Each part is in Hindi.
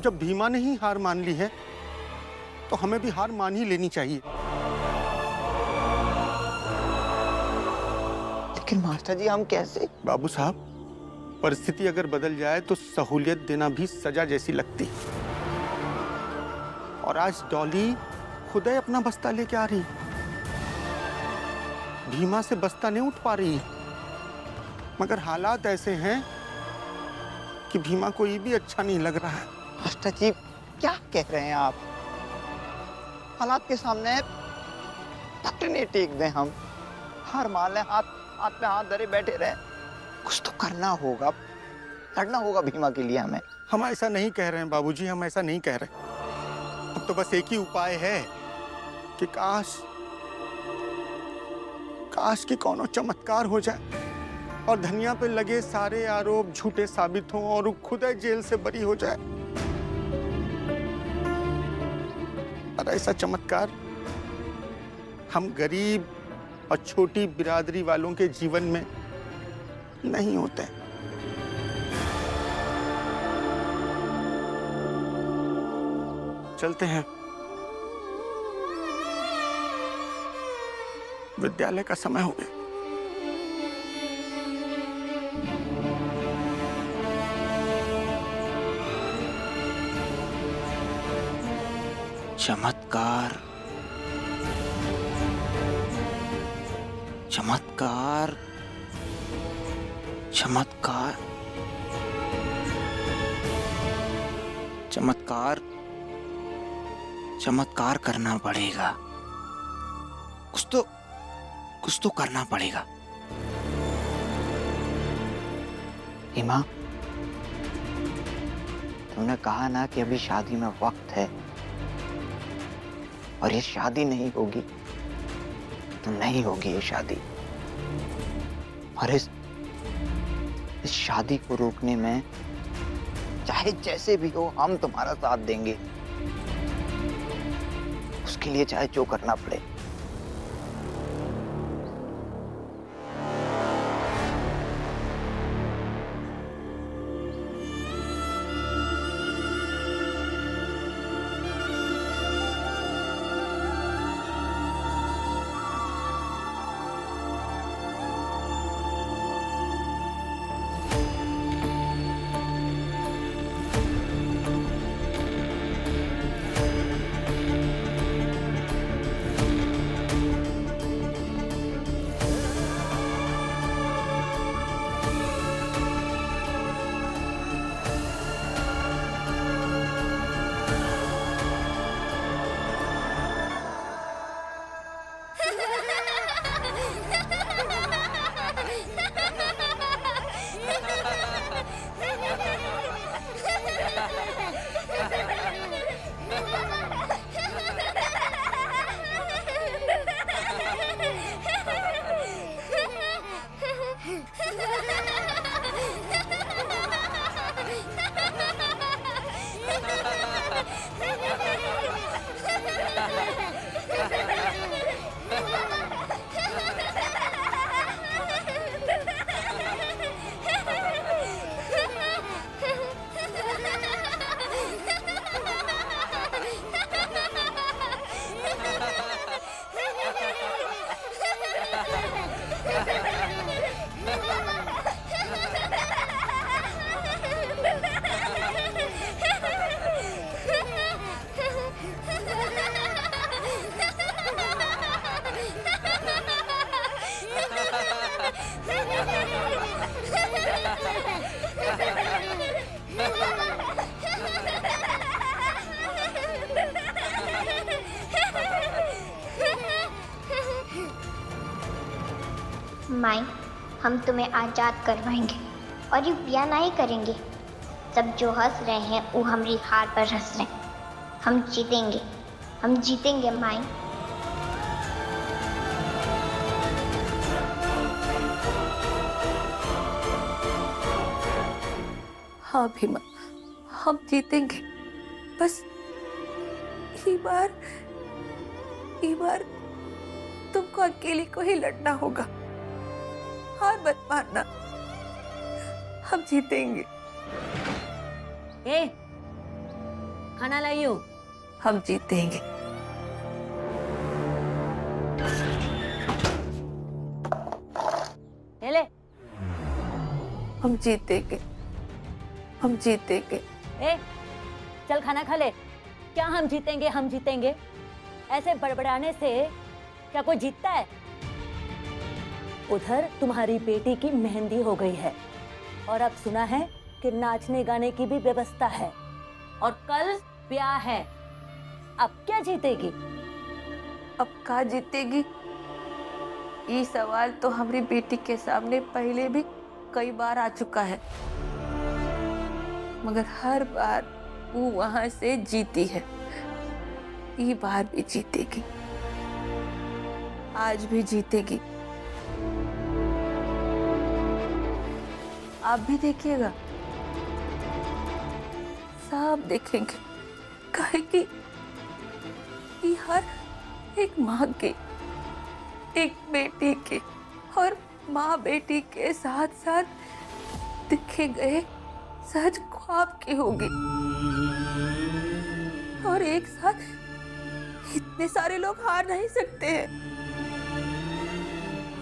जब भीमा ने ही हार मान ली है तो हमें भी हार मान ही लेनी चाहिए। लेकिन मास्टर जी हम कैसे? बाबू साहब, परिस्थिति अगर बदल जाए तो सहूलियत देना भी सजा जैसी लगती। और आज डॉली खुद ही अपना बस्ता लेके आ रही, भीमा से बस्ता नहीं उठ पा रही। मगर हालात ऐसे हैं कि भीमा को ये भी अच्छा नहीं लग रहा है। मास्टर जी क्या कह रहे हैं आप? हालात के सामने पट नहीं टेक दें हम, हार मान लें, हाथ पे हाथ धरे बैठे रहे? कुछ तो करना होगा, लड़ना होगा भीमा के लिए हमें। हम ऐसा नहीं कह रहे हैं बाबूजी, हम ऐसा नहीं कह रहे। अब तो बस एक ही उपाय है कि काश कि कोनो चमत्कार हो जाए और धनिया पे लगे सारे आरोप झूठे साबित हों और वो खुद ही जेल से बरी हो जाए। और ऐसा चमत्कार हम गरीब और छोटी बिरादरी वालों के जीवन में नहीं होते। चलते हैं, विद्यालय का समय हो गया। चमत्कार, चमत्कार, चमत्कार, चमत्कार, चमत्कार करना पड़ेगा। कुछ तो करना पड़ेगा। हिमा, तुमने कहा ना कि अभी शादी में वक्त है, और ये शादी नहीं होगी तो नहीं होगी ये शादी। और इस शादी को रोकने में चाहे जैसे भी हो हम तुम्हारा साथ देंगे, उसके लिए चाहे जो करना पड़े। माई, हम तुम्हें आज़ाद करवाएंगे और ये ब्याह नहीं करेंगे। सब जो हंस रहे हैं वो हमारी हार पर हंस रहे हैं। हम जीतेंगे माई। हाँ भीमा, हम जीतेंगे। बस ये बार तुमको अकेले को ही लड़ना होगा। हार मत मानना, हम जीतेंगे। खाना लाई हूँ। हम जीतेंगे। ये ले। हम जीतेंगे। हम जीतेंगे। ए, चल खाना खा ले। क्या हम जीतेंगे, हम जीतेंगे? ऐसे बड़बड़ाने से क्या कोई जीतता है? उधर तुम्हारी बेटी की मेहंदी हो गई है और अब सुना है कि नाचने गाने की भी व्यवस्था है और कल ब्याह है। अब क्या जीतेगी? अब का जीतेगी? ये सवाल तो हमारी बेटी के सामने पहले भी कई बार आ चुका है, मगर हर बार वो वहां से जीती है। ये बार भी जीतेगी, आज भी जीतेगी। आप भी देखिएगा, सब देखेंगे। काहे कि ये हर एक माँ के, एक बेटी के और माँ बेटी के साथ साथ देखे गए सच ख्वाब की होगी। और एक साथ इतने सारे लोग हार नहीं सकते हैं।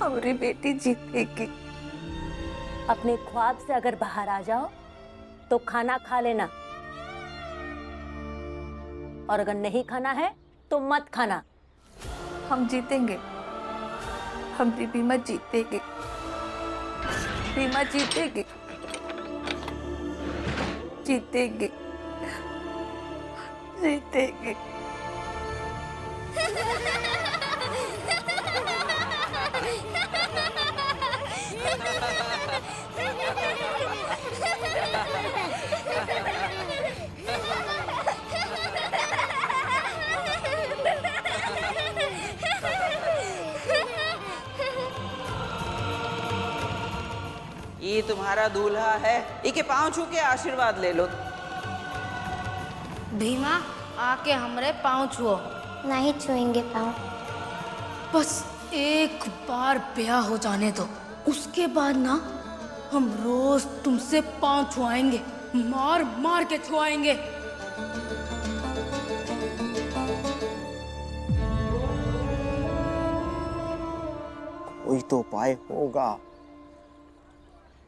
हमारी बेटी जीतेगी। अपने ख्वाब से अगर बाहर आ जाओ तो खाना खा लेना, और अगर नहीं खाना है तो मत खाना। हम जीतेंगे। हमारी बीमा जीतेगी। बीमा जीतेगी। जीतेगी। जीतेगी। ये तुम्हारा दूल्हा है, इके पाँव छू के आशीर्वाद ले लो। भीमा आके हमरे पाँव छुओ। नहीं छुएंगे पाँव। बस एक बार ब्याह हो जाने दो, उसके बाद ना हम रोज तुमसे पाँव छुआएंगे, मार मार के छुआएंगे। कोई तो उपाय होगा,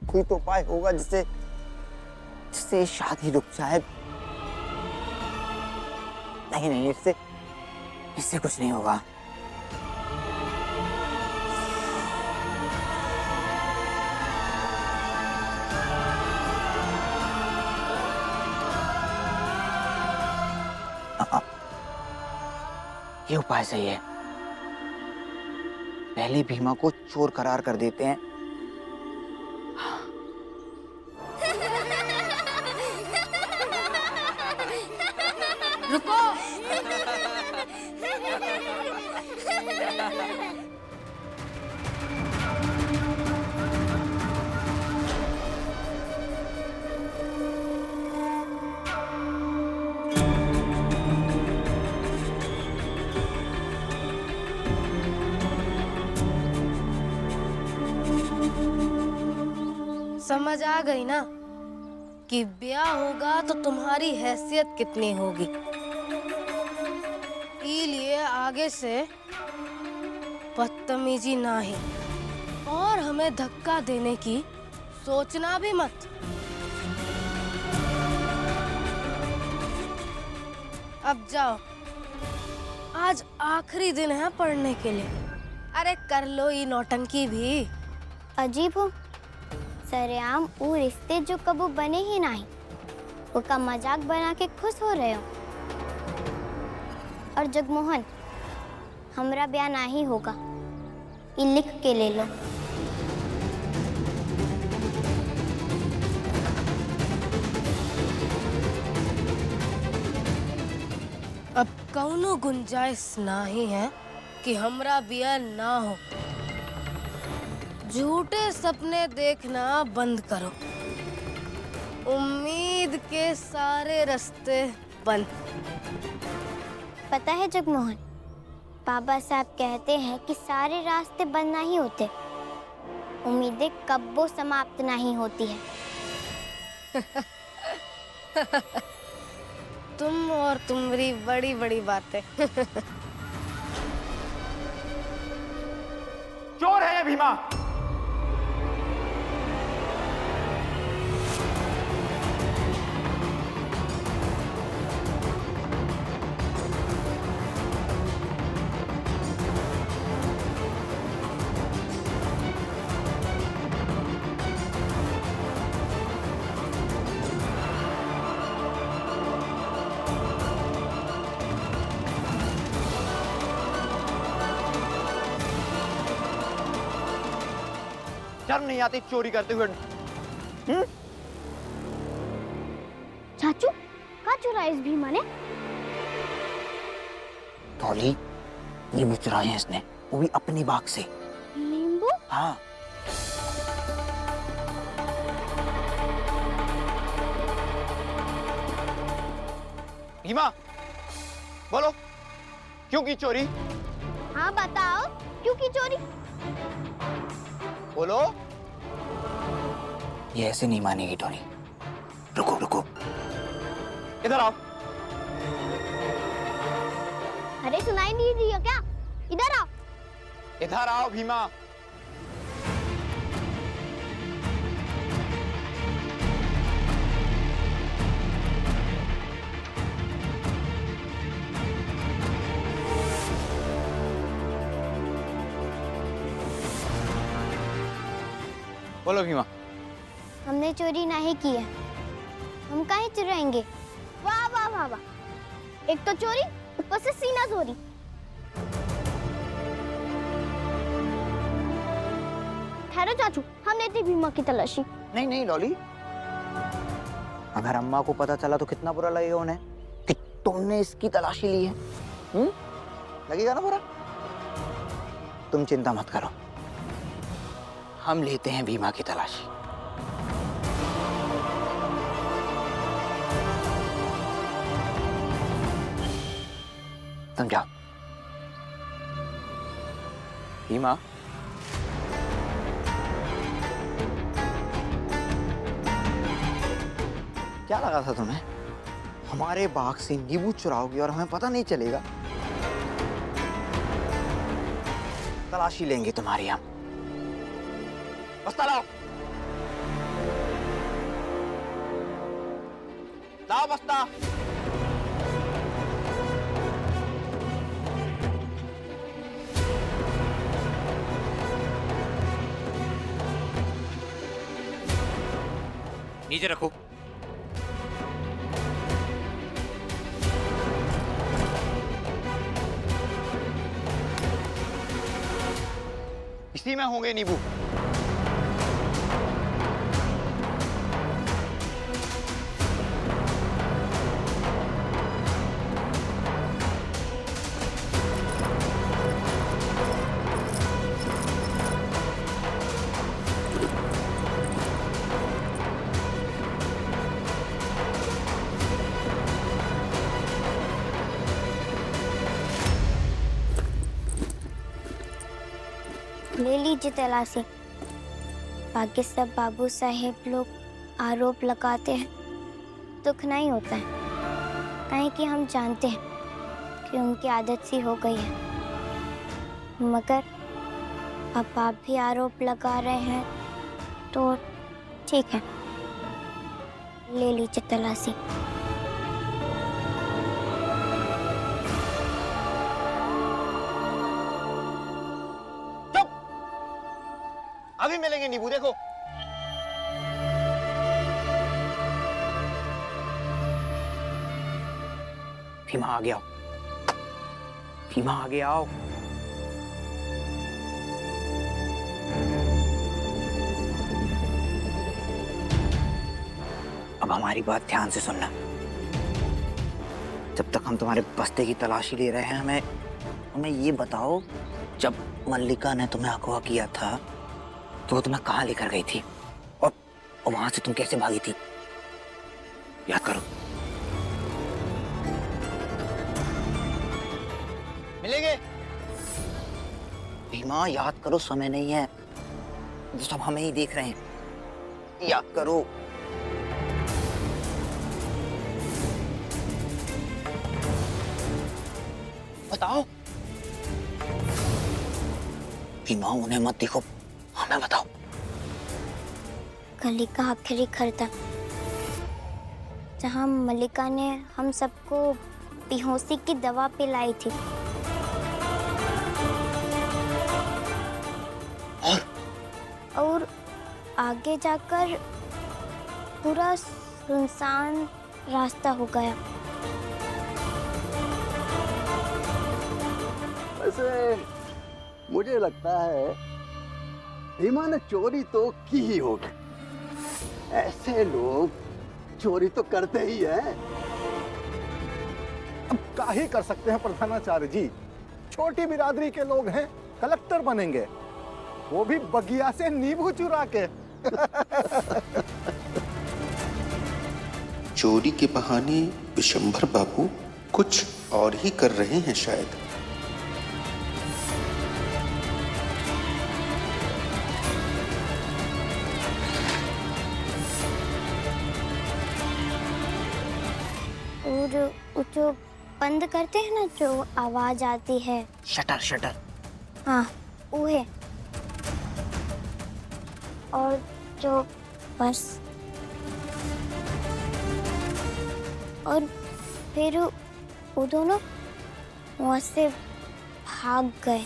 कोई तो उपाय होगा जिससे जिससे शादी रुक जाए। नहीं नहीं, इससे इससे कुछ नहीं होगा। ये उपाय सही है। पहले भीमा को चोर करार कर देते हैं। रुको। समझ आ गई ना कि ब्याह होगा तो तुम्हारी हैसियत कितनी होगी। इसलिए आगे से बदतमीजी ना ही, और हमें धक्का देने की सोचना भी मत। अब जाओ, आज आखिरी दिन है पढ़ने के लिए। अरे कर लो ये नौटंकी भी। अजीब हो, सरेआम वो रिश्ते जो कबू बने ही नहीं, वो का मजाक बना के खुश हो रहे हो। और जगमोहन, हमरा ब्याह नहीं होगा, ये लिख के ले लो। अब कौनो गुंजाइश नहीं है कि हमरा ब्याह ना हो। झूठे सपने देखना बंद करो। उम्मीद के सारे रास्ते बंद। पता है जगमोहन, बाबा साहब कहते हैं कि सारे रास्ते बंद नहीं होते, उम्मीदें कब्बो समाप्त नहीं होती है। तुम और तुम्हारी बड़ी बड़ी बातें। चोर है ये भीमा। शर्म नहीं आती चोरी करते हुए? चाचू कहाँ चुराया इस भीमा ने? डॉली, नींबू चुराए हैं इसने, वो भी अपनी बाग से। नींबू? हाँ। भीमा, बोलो क्यों की चोरी? हाँ बताओ, क्यों की चोरी? बोलो। ये ऐसे नहीं मानेगी टोनी। रुको रुको, इधर आओ। अरे सुनाई नहीं दिया क्या? इधर आओ। इधर आओ भीमा। बोलो भीमा। हमने चोरी नहीं की है, हम काहे चुराएंगे? वाह वाह वाह वाह, एक तो चोरी ऊपर से सीना चोरी। ठहरो चाचू, हम लेते भीमा की तलाशी। नहीं नहीं लॉली, अगर अम्मा को पता चला तो कितना बुरा लगेगा उन्हें कि तुमने इसकी तलाशी ली है। लगेगा ना बुरा? तुम चिंता मत करो, हम लेते हैं भीमा की तलाशी। तुम जाओ। भीमा, क्या लगा था तुम्हें? हमारे बाग से नींबू चुराओगी और हमें पता नहीं चलेगा? तलाशी लेंगे तुम्हारी हम। बस्ता लाओ, लाओ बस्ता। नीचे रखो। इसी में होंगे नींबू। ले लीजिए तलाशी। बाकी सब बाबू साहेब लोग आरोप लगाते हैं, दुख नहीं होता है, काहे कि हम जानते हैं कि उनकी आदत सी हो गई है। मगर अब आप भी आरोप लगा रहे हैं तो ठीक है, ले लीजिए तलाशी। अभी मिलेंगे नींबू, देखो। भीमा आगे आओ, भीमा आगे आओ। अब हमारी बात ध्यान से सुनना। जब तक हम तुम्हारे बस्ते की तलाशी ले रहे हैं, हमें ये बताओ, जब मल्लिका ने तुम्हें अगवा किया था तो वो तुम्हें कहाँ लेकर गई थी और वहां से तुम कैसे भागी थी? याद करो। मिलेंगे भीमा, याद करो, समय नहीं है, सब हमें ही देख रहे हैं। याद करो। बताओ। भीमा उन्हें मत देखो, हमें बताओ। गली का आखिरी घर था जहाँ मल्लिका ने हम सबको बेहोशी की दवा पिलाई थी। और आगे जाकर पूरा सुनसान रास्ता हो गया। वैसे मुझे लगता है भीमा ने चोरी तो की ही होगी। ऐसे लोग चोरी तो करते ही हैं। अब काहे कर सकते हैं प्रधानाचार्य जी, छोटी बिरादरी के लोग हैं, कलेक्टर बनेंगे, वो भी बगिया से नींबू चुरा के। चोरी के बहाने विशंभर बाबू कुछ और ही कर रहे हैं शायद। और जो बंद करते हैं ना, जो आवाज आती है, शटर शटर। हाँ वो है। और जो बस, और फिर वो दोनों वहाँ से भाग गए।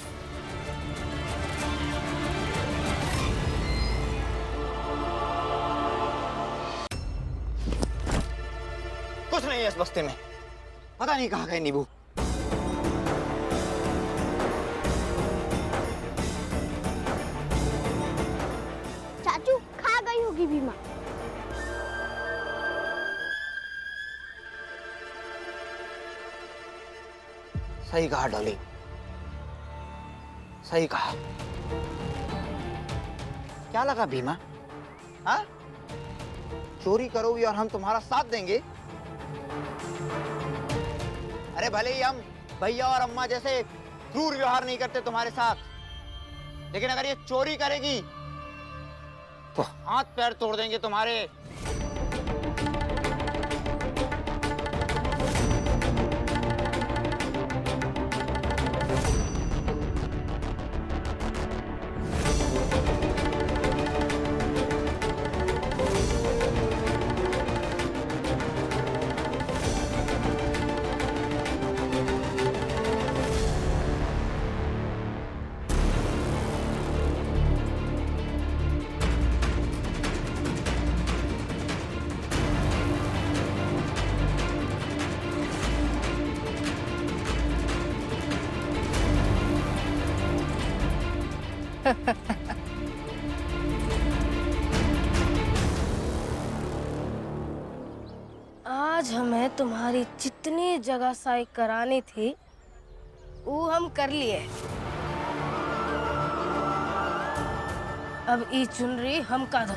कुछ नहीं है इस बस्ती में, पता नहीं कहाँ गए नींबू। चाचू खा गई होगी भीमा। सही कहा डॉली, सही कहा। क्या लगा भीमा? हाँ, चोरी करोगी और हम तुम्हारा साथ देंगे? अरे भले ही हम भैया और अम्मा जैसे क्रूर व्यवहार नहीं करते तुम्हारे साथ, लेकिन अगर ये चोरी करेगी तो हाथ पैर तोड़ देंगे तुम्हारे। आज हमें तुम्हारी जितनी जगह साई करानी थी वो हम कर लिए। अब ई चुनरी हम का दो।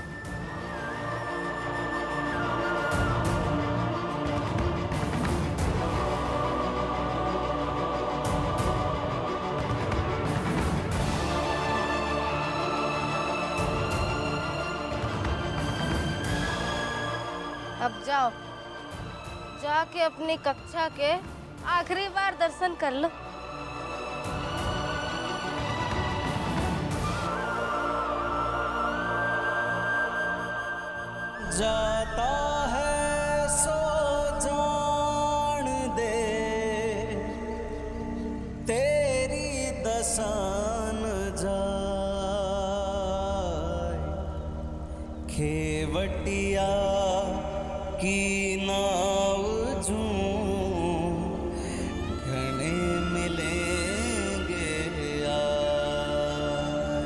अब जाओ, जाके अपनी कक्षा के आखिरी बार दर्शन कर लो। जाता है सो जान दे तेरी दसान जाए खेवटिया की नाव जूं घने मिलेंगे आए।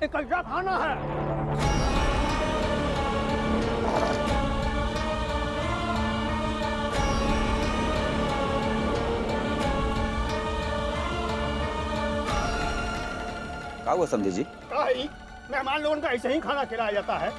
इकट्ठा खाना है। क्या हुआ समझे जी? मेहमान लोगों को ऐसे ही खाना खिलाया जाता है।